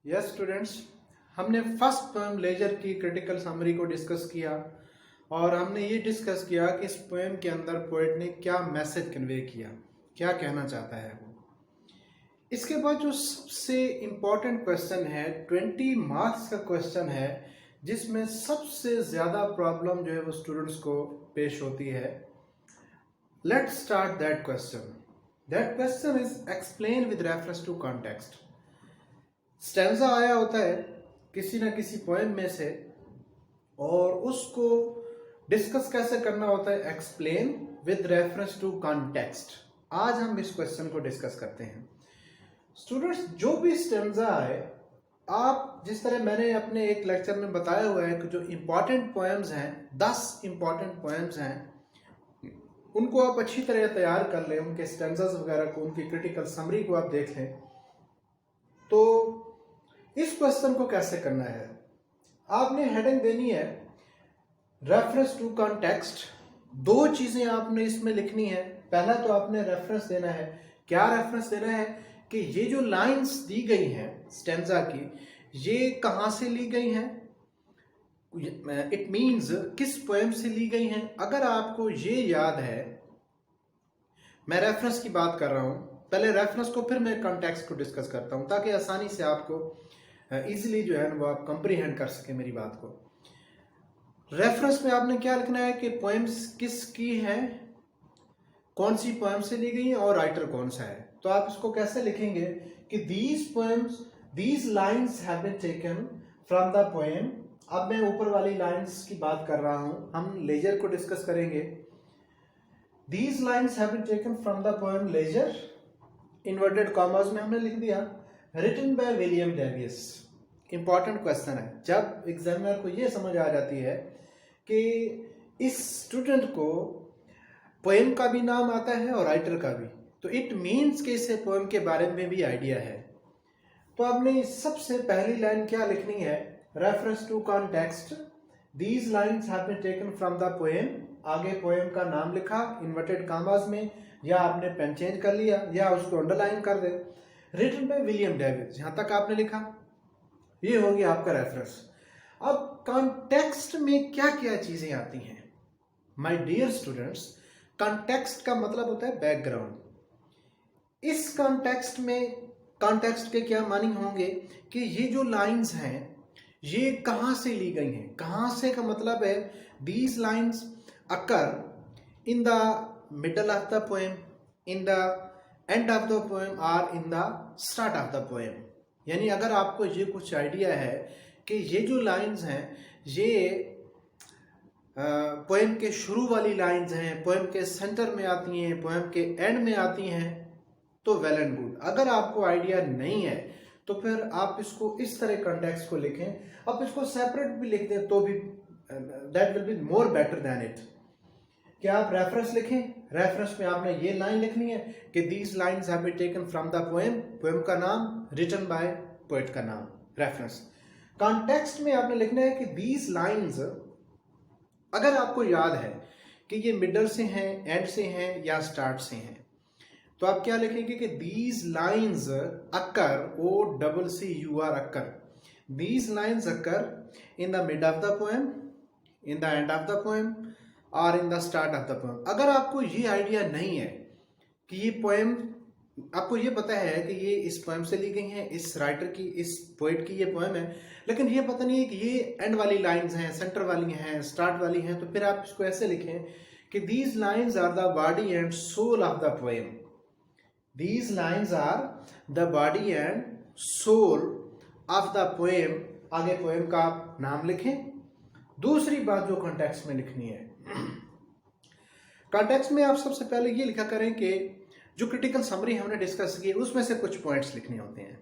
Yes students, हमने first poem laser की critical summary को डिस्कस किया और हमने ये डिस्कस किया कि इस पोएम के अंदर पोएट ने क्या मैसेज कन्वे किया, क्या कहना चाहता है वो। इसके बाद जो सबसे इम्पोर्टेंट क्वेश्चन है, 20 मार्क्स का क्वेश्चन है, जिसमें सबसे ज़्यादा प्रॉब्लम जो है वो स्टूडेंट्स को पेश होती है। Let's start that question. That question is explain with reference to context. Stanza आया होता है किसी ना किसी पोएम में से और उसको डिस्कस कैसे करना होता है, explain with reference to context. आज हम इस क्वेश्चन को डिस्कस करते हैं। स्टूडेंट्स, जो भी स्टेंजा आए, आप जिस तरह मैंने अपने एक लेक्चर में बताया हुआ है कि जो इम्पॉर्टेंट पोएम्स हैं, 10 इम्पॉर्टेंट पोएम्स हैं, उनको आप अच्छी तरह तैयार कर लें, उनके स्टेंजास वगैरह को, उनकी क्रिटिकल समरी को आप देख लें। तो इस क्वेश्चन को कैसे करना है, आपने हेडिंग देनी है रेफरेंस टू कॉन्टेक्स्ट। दो चीजें आपने इसमें लिखनी है। पहला तो आपने रेफरेंस देना है। क्या रेफरेंस देना है कि ये जो लाइंस दी गई हैं स्टेंजा की, ये कहाँ से ली गई हैं, इट मीन्स किस पोएम से ली गई हैं। अगर आपको ये याद है, मैं रेफरेंस की बात कर रहा हूं, पहले रेफरेंस को फिर मैं कॉन्टेक्स्ट को डिस्कस करता हूं ताकि आसानी से आपको इजीली जो है वो आप कंप्रीहेंड कर सके मेरी बात को। रेफरेंस में आपने क्या लिखना है कि पोएम्स किसकी हैं, कौन सी पोएम से ली गई है और राइटर कौन सा है। तो आप इसको कैसे लिखेंगे कि these poems, these lines have been taken from the poem. अब मैं ऊपर वाली लाइन्स की बात कर रहा हूं, हम लेजर को डिस्कस करेंगे। These lines have been taken from the poem Leisure, inverted commas में हमने लिख दिया, written by William Davies. Important question है। जब एग्जामिनर को यह समझ आ जाती है कि इस स्टूडेंट को पोएम का भी नाम आता है और राइटर का भी, तो इट मीन्स कि इसे पोएम के बारे में भी आइडिया है। तो आपने सबसे पहली लाइन क्या लिखनी है, reference to context, these lines have been taken from the poem. आगे पोएम का नाम लिखा इन्वर्टेड कॉमर्स में, या आपने पेन चेंज कर लिया या उसको अंडरलाइन कर दे, रिटन बाय विलियम डेविस, यहां तक आपने लिखा, ये हो गया आपका रेफरेंस। अब कॉन्टेक्स्ट में क्या क्या चीजें आती हैं माय डियर स्टूडेंट्स। कॉन्टेक्स्ट का मतलब होता है बैकग्राउंड। इस कॉन्टेक्स्ट में, कॉन्टेक्स्ट के क्या मानिंग होंगे कि ये जो लाइंस हैं ये कहां से ली गई हैं। कहां से का मतलब है these lines occur in the middle of the poem, in the end of the poem और in the start of the poem. यानी अगर आपको ये कुछ आइडिया है कि ये जो लाइंस हैं ये पोएम के शुरू वाली लाइंस हैं, पोएम के सेंटर में आती हैं, पोएम के एंड में आती हैं, तो वेल एंड गुड। अगर आपको आइडिया नहीं है तो फिर आप इसको इस तरह कॉन्टेक्स्ट को लिखें। आप इसको सेपरेट भी लिख दें तो भी that will be more better than it. कि आप रेफरेंस लिखें, रेफरेंस में आपने ये लाइन लिखनी है कि these lines have been taken from the poem, poem का नाम, रिटन बाय पोएट का नाम, रेफरेंस। कॉन्टेक्स्ट में आपने लिखना है कि दीज लाइन्स, अगर आपको याद है कि ये मिडल से हैं, एंड से हैं या स्टार्ट से हैं, तो आप क्या लिखेंगे कि these lines occur, O double C U R occur, these lines occur in the mid of the poem, in the end of the poem और in the start of the poem. अगर आपको ये आइडिया नहीं है कि ये poem, आपको ये पता है कि ये इस पोएम से ली गई है, इस राइटर की, इस पोएट की ये पोएम है, लेकिन ये पता नहीं है कि ये एंड वाली लाइंस हैं, सेंटर वाली हैं, स्टार्ट वाली हैं, तो फिर आप इसको ऐसे लिखें कि these lines are the body and soul of the poem. These lines are the body and soul of the poem. आगे पोएम का आप नाम लिखें। दूसरी बात जो कॉन्टेक्स्ट में लिखनी है, कॉन्टेक्स्ट में आप सबसे पहले ये लिखा करें कि जो क्रिटिकल समरी हमने डिस्कस की उसमें से कुछ पॉइंट्स लिखने होते हैं।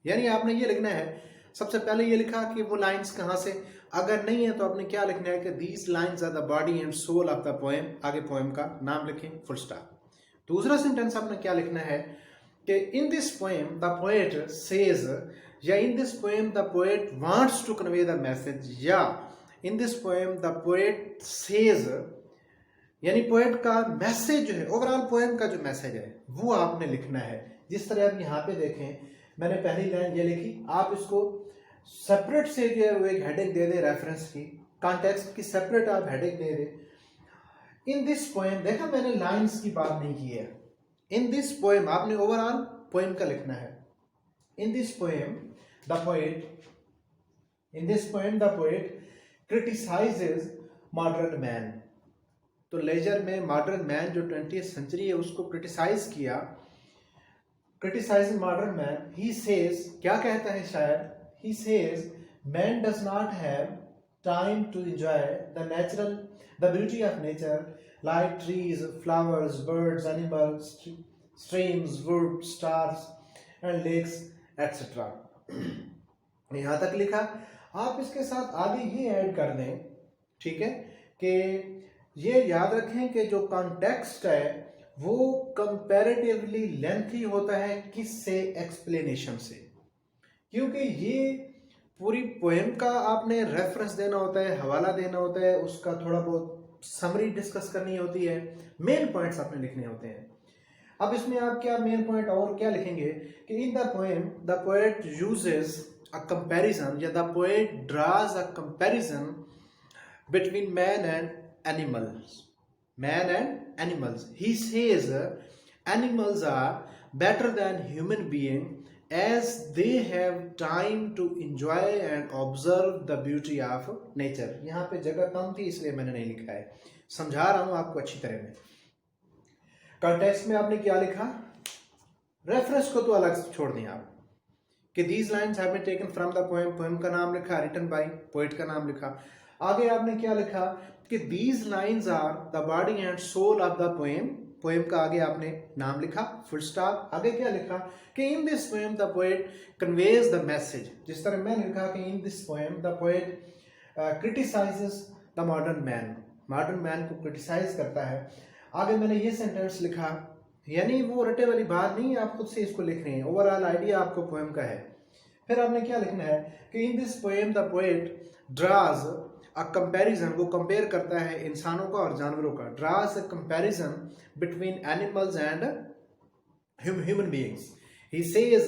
यानी आपने ये लिखना है, सबसे पहले ये लिखा कि वो लाइंस कहाँ से, अगर नहीं है तो आपने क्या लिखना है कि these lines are the body and soul of the poem. आगे पोएम का नाम लिखें, फुल स्टॉप। दूसरा सेंटेंस आपने क्या लिखना है कि in this poem the poet says, या in this poem the poet wants to convey the message, या in this poem the poet says, यानी पोएट का मैसेज जो है, ओवरऑल पोएम का जो मैसेज है वो आपने लिखना है। जिस तरह आप यहाँ पे देखें मैंने पहली लाइन ये लिखी, आप इसको सेपरेट से जो है वो एक हेडिंग दे दे रेफरेंस की, कॉन्टेक्स्ट की सेपरेट आप हेडिंग दे दे। इन दिस पोएम, देखा मैंने लाइंस की बात नहीं की है। इन दिस पोएम आपने ओवरऑल पोएम का लिखना है। In this poem the poet, in this poem the poet criticises modern man. तो लेजर में मॉडर्न मैन जो 20th सेंचुरी है उसको क्रिटिसाइज किया, criticise modern man. He says, क्या कहता है शायर, he says man does not have time to enjoy the beauty of nature like trees, flowers, birds, animals, streams, wood, stars and lakes etc. यहाँ तक लिखा। आप इसके साथ आगे ये ऐड कर दें, ठीक है, कि ये याद रखें कि जो कॉन्टेक्स्ट है वो कंपैरेटिवली लेंथी होता है किससे, एक्सप्लेनेशन से, क्योंकि ये पूरी पोएम का आपने रेफरेंस देना होता है, हवाला देना होता है, उसका थोड़ा बहुत समरी डिस्कस करनी होती है, मेन पॉइंट्स आपने लिखने होते हैं। अब इसमें आप क्या मेन पॉइंट और क्या लिखेंगे कि in the poem the poet uses a comparison या the poet draws a comparison between man and animals, man and animals. He says animals are better than human being as they have time to enjoy and observe the beauty of nature। यहाँ पे जगह कम थी इसलिए मैंने नहीं लिखा है, समझा रहा हूं आपको अच्छी तरह में। कॉन्टेक्स्ट में आपने क्या लिखा, रेफरेंस को तो अलग छोड़ दें आप कि these lines have been taken from the poem, poem का नाम लिखा, written by, पोएट का नाम लिखा। आगे आपने क्या लिखा कि these lines are the body and soul of the poem, poem का आगे आपने नाम लिखा, फुल स्टॉप। आगे क्या लिखा कि in this poem the poet conveys the message, जिस तरह मैंने लिखा कि in this poem the poet criticises the modern man, modern man को क्रिटिसाइज करता है। आगे मैंने ये सेंटेंस लिखा, यानी वो रटे वाली बात नहीं, आप खुद से इसको लिख रहे हैं, ओवरऑल आइडिया आपको पोएम का है। फिर आपने क्या लिखना है कि in this poem the poet draws a comparison, वो कंपेयर करता है इंसानों का और जानवरों का, draws a comparison between animals and human beings. He says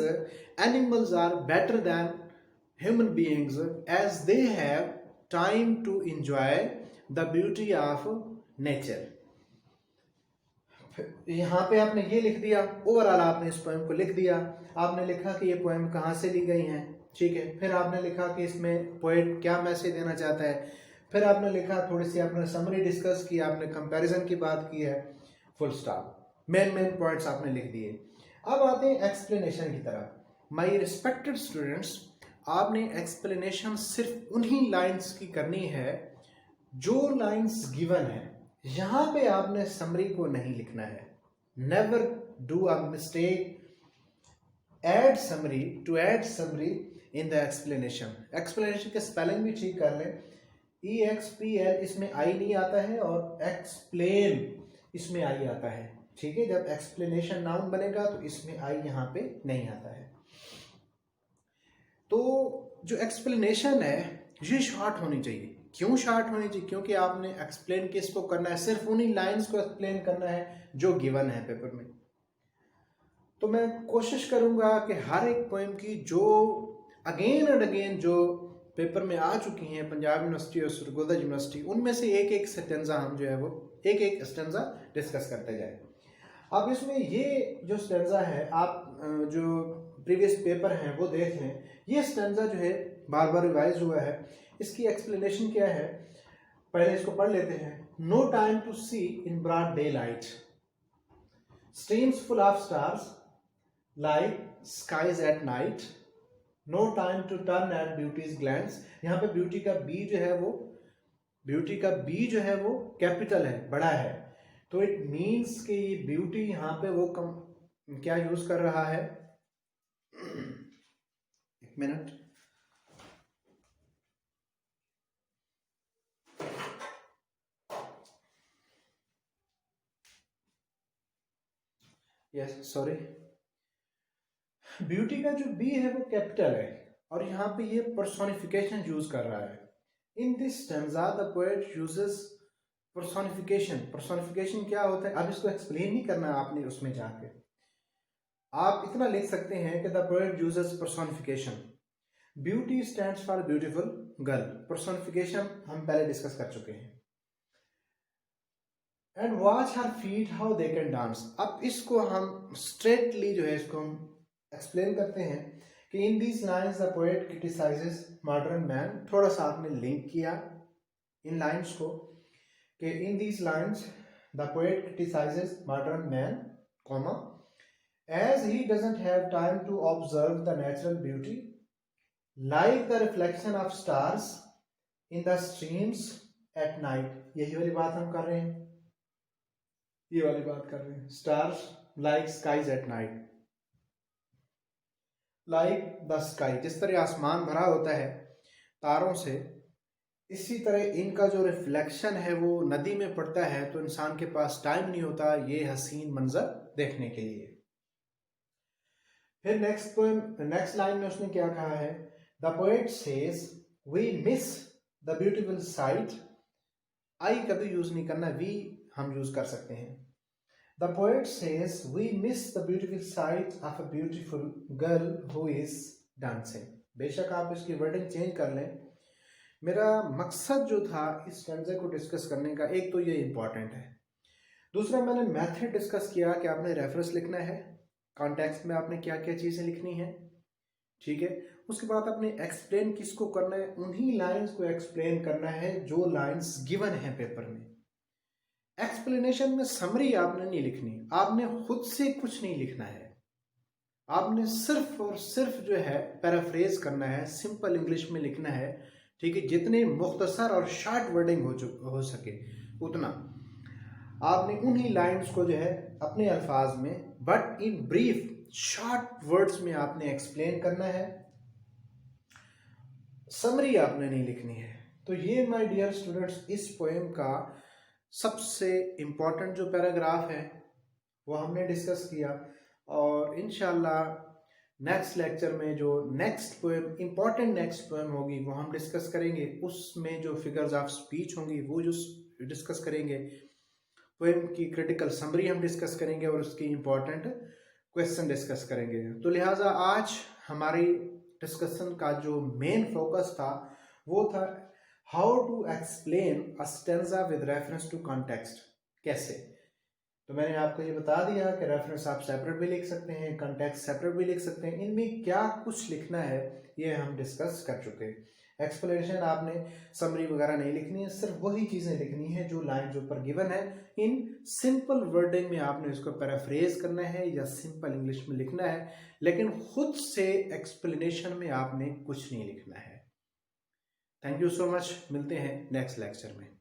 animals are better than human beings as they have time to enjoy the beauty of nature। यहाँ पे आपने ये लिख दिया, ओवरऑल आपने इस पोएम को लिख दिया। आपने लिखा कि ये पोएम कहाँ से ली गई है, ठीक है। फिर आपने लिखा कि इसमें पोएट क्या मैसेज देना चाहता है। फिर आपने लिखा, थोड़ी सी आपने समरी डिस्कस की, आपने कंपैरिजन की बात की है, फुल स्टॉप। मेन पॉइंट्स आपने लिख दिए। अब आते हैं एक्सप्लेनेशन की तरफ। माय रिस्पेक्टेड स्टूडेंट्स, आपने एक्सप्लेनेशन सिर्फ उन्हीं लाइंस की करनी है जो लाइंस गिवन है। यहां पे आपने समरी को नहीं लिखना है। Never do a mistake, add summary to add summary in the explanation. Explanation के स्पेलिंग भी ठीक कर लें, EXPL इसमें आई नहीं आता है और एक्सप्लेन इसमें आई आता है, ठीक है। जब एक्सप्लेनेशन नाउन बनेगा तो इसमें आई यहाँ पे नहीं आता है। तो जो एक्सप्लेनेशन है ये शॉर्ट होनी चाहिए। क्यों शॉर्ट होनी चाहिए? क्योंकि आपने एक्सप्लेन किसको करना है, सिर्फ उन्हीं लाइंस को एक्सप्लेन करना है जो गिवन है पेपर में। तो मैं कोशिश करूंगा कि हर एक पोएम की जो अगेन एंड अगेन जो पेपर में आ चुकी हैं पंजाब यूनिवर्सिटी और सरगोदा यूनिवर्सिटी, उनमें से एक एक स्टेंजा हम जो है वो एक एक स्टेंजा डिस्कस करते जाए। अब इसमें ये जो स्टेंजा है, आप जो प्रीवियस पेपर हैं वो देख लें। ये स्टेंजा जो है बार बार रिवाइज हुआ है। इसकी एक्सप्लेनेशन क्या है, पहले इसको पढ़ लेते हैं। No time to see in broad daylight, streams full of stars like skies at night, no time to turn at beauty's glance। यहाँ पे ब्यूटी का बी जो है वो, ब्यूटी का बी जो है वो कैपिटल है, बड़ा है, तो इट मीन्स कि ये ब्यूटी यहाँ पे वो क्या यूज कर रहा है। एक मिनट, यस सॉरी, ब्यूटी का जो बी है वो कैपिटल है और यहाँ पे ये पर्सोनिफिकेशन यूज कर रहा है। In this stanza the poet uses personification. Personification क्या होता है, अब इसको एक्सप्लेन नहीं करना आपने उसमें जाके, आप इतना लिख सकते हैं कि the poet uses personification. Beauty stands for beautiful girl. Personification हम पहले डिस्कस कर चुके हैं। And watch her feet how they can dance. अब इसको हम स्ट्रेटली जो है इसको हम एक्सप्लेन करते हैं कि in these lines the poet criticises modern man. थोड़ा सा आपने लिंक किया इन लाइन्स को कि in these lines the poet criticises modern man, comma, as he doesn't have time to observe the natural beauty like the reflection of stars in the streams at night। यही वाली बात हम कर रहे हैं, ये वाली बात कर रहे हैं। stars like skies at night, like the sky, जिस तरह आसमान भरा होता है तारों से, इसी तरह इनका जो रिफ्लेक्शन है वो नदी में पड़ता है तो इंसान के पास टाइम नहीं होता ये हसीन मंजर देखने के लिए। फिर नेक्स्ट लाइन में उसने क्या कहा है, the poet says we miss the beautiful sight. I कभी यूज नहीं करना, वी हम यूज कर सकते हैं। The poet says we miss the beautiful sight of a beautiful girl who is dancing. बेशक आप इसकी वर्डिंग चेंज कर लें, मेरा मकसद जो था इस स्टैंजा को डिस्कस करने का, एक तो ये इंपॉर्टेंट है, दूसरा मैंने मेथड डिस्कस किया कि आपने रेफरेंस लिखना है, कॉन्टेक्स्ट में आपने क्या क्या चीज़ें लिखनी है, ठीक है। उसके बाद आपने एक्सप्लेन किसको करना है, उन्हीं लाइंस को एक्सप्लेन करना है जो लाइंस गिवन है पेपर में। एक्सप्लेनेशन में समरी आपने नहीं लिखनी, आपने खुद से कुछ नहीं लिखना है, आपने सिर्फ और सिर्फ जो है पैराफ्रेज करना है, सिंपल इंग्लिश में लिखना है, ठीक है। जितने मुख्तसर और शॉर्ट वर्डिंग हो सके उतना आपने उन्हीं लाइंस को जो है अपने अल्फाज में but in brief short words में आपने एक्सप्लेन करना है, समरी आपने नहीं लिखनी है। तो ये माय डियर स्टूडेंट्स इस पोएम का सबसे इम्पोर्टेंट जो पैराग्राफ है वो हमने डिस्कस किया, और इंशाल्लाह नेक्स्ट लेक्चर में जो नेक्स्ट पोएम होगी वो हम डिस्कस करेंगे। उसमें जो फिगर्स ऑफ स्पीच होंगी वो जो डिस्कस करेंगे, पोएम की क्रिटिकल समरी हम डिस्कस करेंगे और उसकी इंपॉर्टेंट क्वेश्चन डिस्कस करेंगे। तो लिहाजा आज हमारी डिस्कशन का जो मेन फोकस था वो था how to explain a stanza with reference to context. कैसे, तो मैंने आपको ये बता दिया कि रेफरेंस आप सेपरेट भी लिख सकते हैं, कॉन्टेक्स्ट सेपरेट भी लिख सकते हैं, इनमें क्या कुछ लिखना है ये हम डिस्कस कर चुके हैं। एक्सप्लेनेशन आपने समरी वगैरह नहीं लिखनी है, सिर्फ वही चीज़ें लिखनी है जो लाइन जो ऊपर गिवन है, इन सिंपल वर्डिंग में आपने इसको पैराफ्रेज करना है या सिंपल इंग्लिश में लिखना है, लेकिन खुद से एक्सप्लेनेशन में आपने कुछ नहीं लिखना है। थैंक यू सो मच, मिलते हैं नेक्स्ट लेक्चर में।